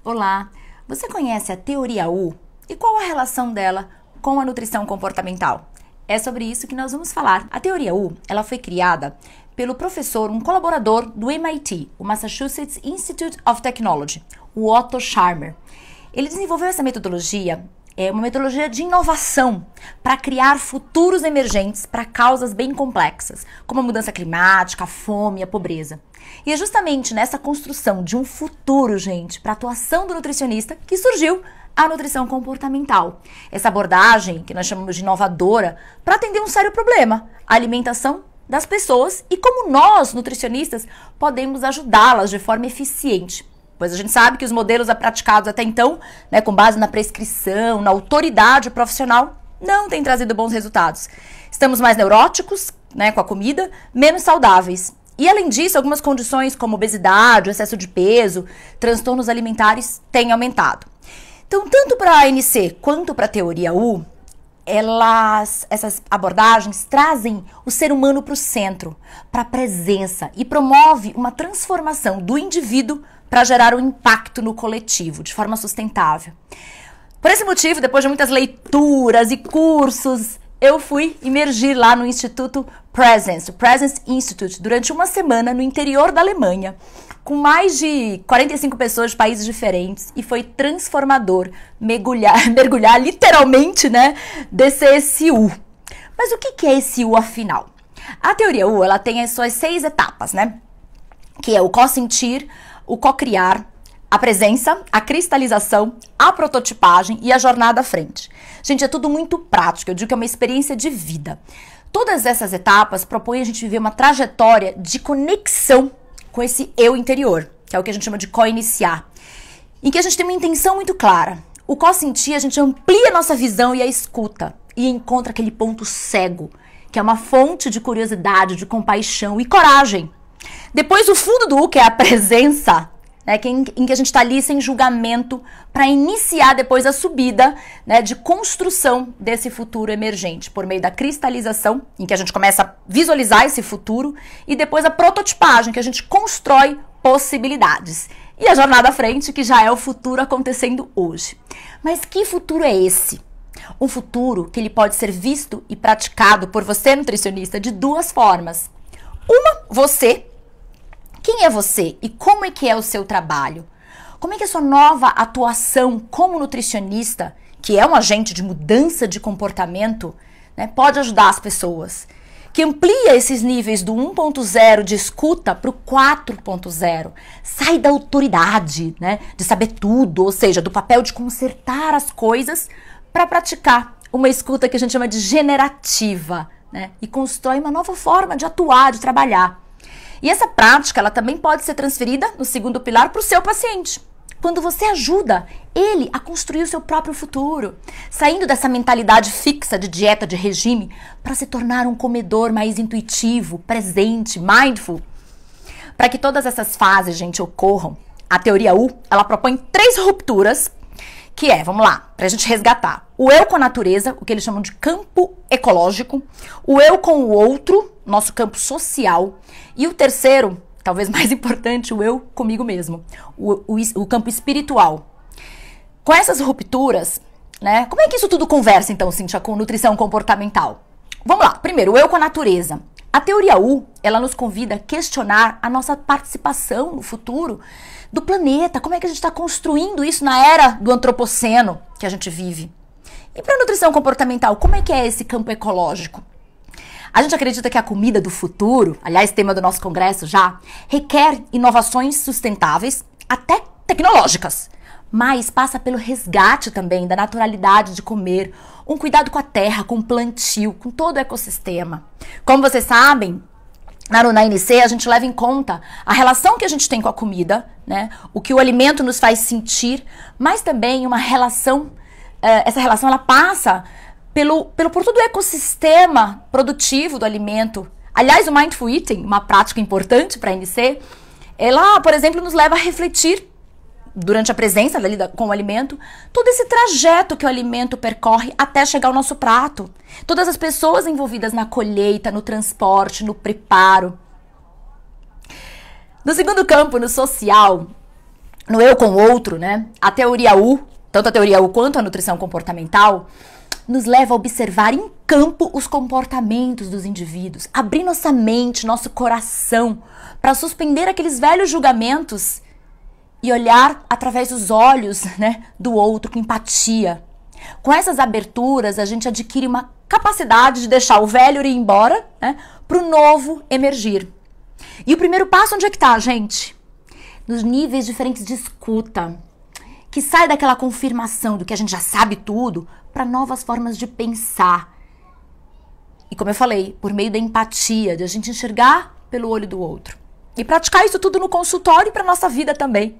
Olá, você conhece a teoria U? E qual a relação dela com a nutrição comportamental? É sobre isso que nós vamos falar. A teoria U, ela foi criada pelo professor, um colaborador do MIT, o Massachusetts Institute of Technology, o Otto Scharmer. Ele desenvolveu essa metodologia, uma metodologia de inovação para criar futuros emergentes para causas bem complexas, como a mudança climática, a fome e a pobreza. E é justamente nessa construção de um futuro, gente, para a atuação do nutricionista que surgiu a nutrição comportamental. Essa abordagem, que nós chamamos de inovadora, para atender um sério problema, a alimentação das pessoas e como nós, nutricionistas, podemos ajudá-las de forma eficiente. Pois a gente sabe que os modelos praticados até então, com base na prescrição, na autoridade profissional, não têm trazido bons resultados. Estamos mais neuróticos, com a comida, menos saudáveis. E além disso, algumas condições como obesidade, excesso de peso, transtornos alimentares têm aumentado. Então, tanto para a ANC quanto para a teoria U, essas abordagens trazem o ser humano para o centro, para a presença e promove uma transformação do indivíduo para gerar um impacto no coletivo, de forma sustentável. Por esse motivo, depois de muitas leituras e cursos, eu fui imergir lá no Instituto Presence, o Presence Institute, durante uma semana no interior da Alemanha, com mais de 45 pessoas de países diferentes, e foi transformador mergulhar literalmente, desse U. Mas o que é esse U, afinal? A teoria U, ela tem as suas 6 etapas, que é o co-sentir, o co-criar, a presença, a cristalização, a prototipagem e a jornada à frente. Gente, é tudo muito prático, eu digo que é uma experiência de vida. Todas essas etapas propõem a gente viver uma trajetória de conexão com esse eu interior, que é o que a gente chama de co-iniciar, em que a gente tem uma intenção muito clara. O co-sentir, a gente amplia a nossa visão e a escuta, e encontra aquele ponto cego, que é uma fonte de curiosidade, de compaixão e coragem. Depois o fundo do U, que é a presença, em que a gente está ali sem julgamento para iniciar depois a subida de construção desse futuro emergente, por meio da cristalização, em que a gente começa a visualizar esse futuro, e depois a prototipagem, que a gente constrói possibilidades. E a jornada à frente, que já é o futuro acontecendo hoje. Mas que futuro é esse? Um futuro que ele pode ser visto e praticado por você, nutricionista, de 2 formas. Uma, você. Quem é você e como é que é o seu trabalho? Como é que a sua nova atuação como nutricionista, que é um agente de mudança de comportamento, pode ajudar as pessoas? Que amplia esses níveis do 1.0 de escuta para o 4.0. Sai da autoridade, de saber tudo, ou seja, do papel de consertar as coisas, para praticar uma escuta que a gente chama de generativa, e constrói uma nova forma de atuar, de trabalhar. E essa prática, ela também pode ser transferida no segundo pilar para o seu paciente. Quando você ajuda ele a construir o seu próprio futuro, saindo dessa mentalidade fixa de dieta, de regime, para se tornar um comedor mais intuitivo, presente, mindful. Para que todas essas fases, gente, ocorram, a teoria U, ela propõe 3 rupturas, que vamos lá, para a gente resgatar. O eu com a natureza, o que eles chamam de campo ecológico, o eu com o outro, nosso campo social, e o terceiro, talvez mais importante, o eu comigo mesmo, o campo espiritual. Com essas rupturas, como é que isso tudo conversa, então, Cíntia, com nutrição comportamental? Vamos lá, primeiro, o eu com a natureza. A teoria U, ela nos convida a questionar a nossa participação no futuro do planeta, como é que a gente está construindo isso na era do antropoceno que a gente vive. E para a nutrição comportamental, como é que é esse campo ecológico? A gente acredita que a comida do futuro, aliás, tema do nosso congresso já, requer inovações sustentáveis, até tecnológicas, mas passa pelo resgate também da naturalidade de comer, um cuidado com a terra, com o plantio, com todo o ecossistema. Como vocês sabem, na ANC a gente leva em conta a relação que a gente tem com a comida, o que o alimento nos faz sentir, mas também uma relação, essa relação ela passa por todo o ecossistema produtivo do alimento. Aliás, o Mindful Eating, uma prática importante para a ANC, ela, por exemplo, nos leva a refletir durante a presença com o alimento, todo esse trajeto que o alimento percorre até chegar ao nosso prato. Todas as pessoas envolvidas na colheita, no transporte, no preparo. No segundo campo, no social, no eu com o outro, né? A teoria U, tanto a teoria U quanto a nutrição comportamental, nos leva a observar em campo os comportamentos dos indivíduos, abrir nossa mente, nosso coração, para suspender aqueles velhos julgamentos e olhar através dos olhos, né, do outro com empatia. Com essas aberturas, a gente adquire uma capacidade de deixar o velho ir embora, né, para o novo emergir. E o primeiro passo onde é que tá, gente? Nos níveis diferentes de escuta, que sai daquela confirmação do que a gente já sabe tudo para novas formas de pensar. E como eu falei, por meio da empatia, de a gente enxergar pelo olho do outro. E praticar isso tudo no consultório e para nossa vida também.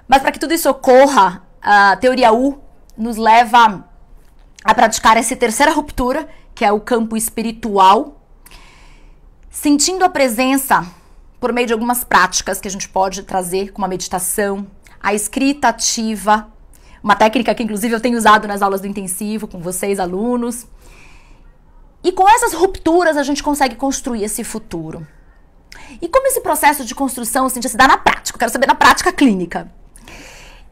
Mas para que tudo isso ocorra, a teoria U nos leva a praticar essa terceira ruptura, que é o campo espiritual, sentindo a presença por meio de algumas práticas que a gente pode trazer, como a meditação, a escrita ativa, uma técnica que inclusive eu tenho usado nas aulas do intensivo com vocês, alunos. E com essas rupturas a gente consegue construir esse futuro. E como esse processo de construção, assim, se dá na prática? Eu quero saber na prática clínica.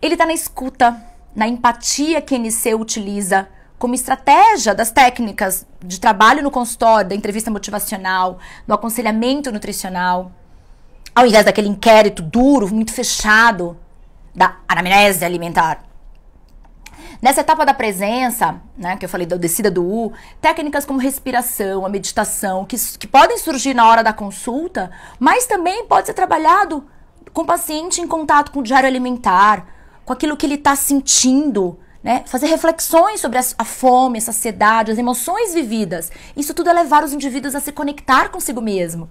Ele está na escuta, na empatia que a NC utiliza como estratégia das técnicas de trabalho no consultório, da entrevista motivacional, do aconselhamento nutricional, ao invés daquele inquérito duro, muito fechado, da anamnese alimentar. Nessa etapa da presença, né, que eu falei da descida do U, técnicas como respiração, a meditação, que podem surgir na hora da consulta, mas também pode ser trabalhado com o paciente em contato com o diário alimentar, com aquilo que ele está sentindo, né? Fazer reflexões sobre a fome, a saciedade, as emoções vividas. Isso tudo é levar os indivíduos a se conectar consigo mesmo.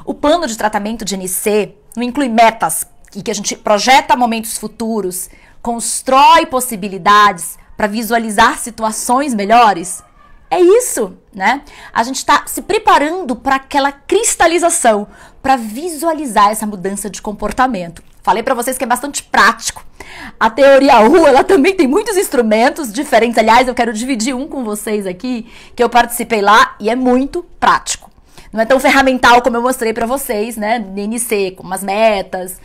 O plano de tratamento de NC não inclui metas e que a gente projeta momentos futuros, constrói possibilidades para visualizar situações melhores. É isso, né? A gente está se preparando para aquela cristalização, para visualizar essa mudança de comportamento. Falei para vocês que é bastante prático. A teoria U, ela também tem muitos instrumentos diferentes. Aliás, eu quero dividir um com vocês aqui, que eu participei lá e é muito prático. Não é tão ferramental como eu mostrei para vocês, né? No NC, com umas metas.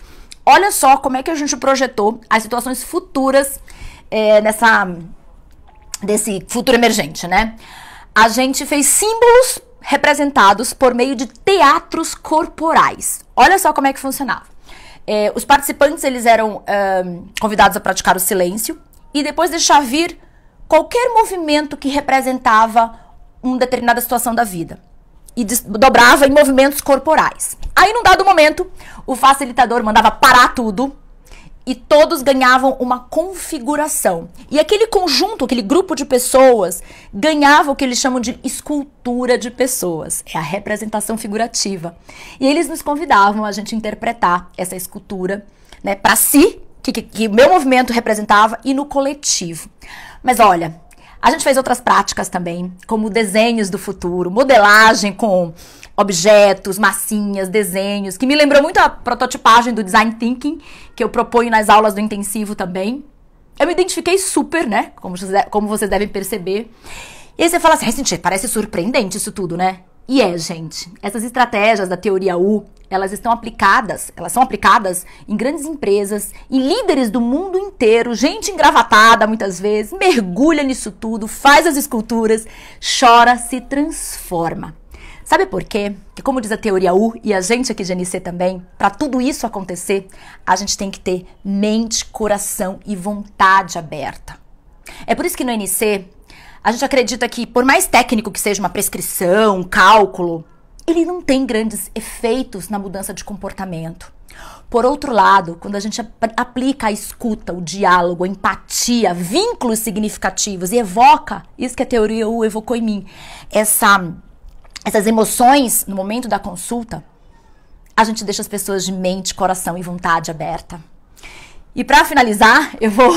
Olha só como é que a gente projetou as situações futuras desse futuro emergente, né? A gente fez símbolos representados por meio de teatros corporais. Olha só como é que funcionava. Os participantes, eles eram convidados a praticar o silêncio e depois deixar vir qualquer movimento que representava uma determinada situação da vida. E dobrava em movimentos corporais. Aí, num dado momento, o facilitador mandava parar tudo e todos ganhavam uma configuração. E aquele conjunto, aquele grupo de pessoas, ganhava o que eles chamam de escultura de pessoas. É a representação figurativa. E eles nos convidavam a gente interpretar essa escultura, né, para si, que o meu movimento representava, e no coletivo. Mas olha, a gente fez outras práticas também, como desenhos do futuro, modelagem com objetos, massinhas, desenhos, que me lembrou muito a prototipagem do Design Thinking, que eu proponho nas aulas do intensivo também. Eu me identifiquei super, né? Como vocês devem perceber. E aí você fala assim, gente, parece surpreendente isso tudo, né? E gente, essas estratégias da teoria U, elas são aplicadas em grandes empresas, em líderes do mundo inteiro, gente engravatada muitas vezes, mergulha nisso tudo, faz as esculturas, chora, se transforma. Sabe por quê? Que como diz a teoria U, e a gente aqui de NC também, para tudo isso acontecer, a gente tem que ter mente, coração e vontade aberta. É por isso que no NC, a gente acredita que, por mais técnico que seja uma prescrição, um cálculo, ele não tem grandes efeitos na mudança de comportamento. Por outro lado, quando a gente aplica a escuta, o diálogo, a empatia, vínculos significativos e evoca, isso que a teoria U evocou em mim, essas emoções no momento da consulta, a gente deixa as pessoas de mente, coração e vontade aberta. E para finalizar, eu vou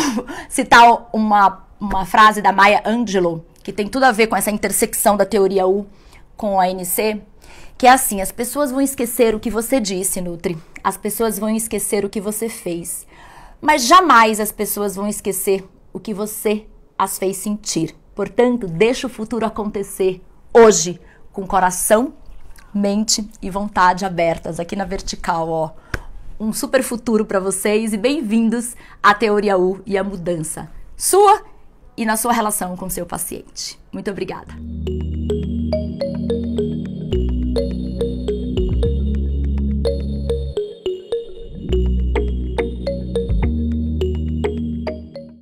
citar uma frase da Maya Angelou, que tem tudo a ver com essa intersecção da teoria U com a NC, que é assim: as pessoas vão esquecer o que você disse, Nutri, as pessoas vão esquecer o que você fez, mas jamais as pessoas vão esquecer o que você as fez sentir. Portanto, deixa o futuro acontecer hoje, com coração, mente e vontade abertas, aqui na vertical, ó. um super futuro para vocês e bem-vindos à Teoria U e à mudança sua e na sua relação com seu paciente. Muito obrigada!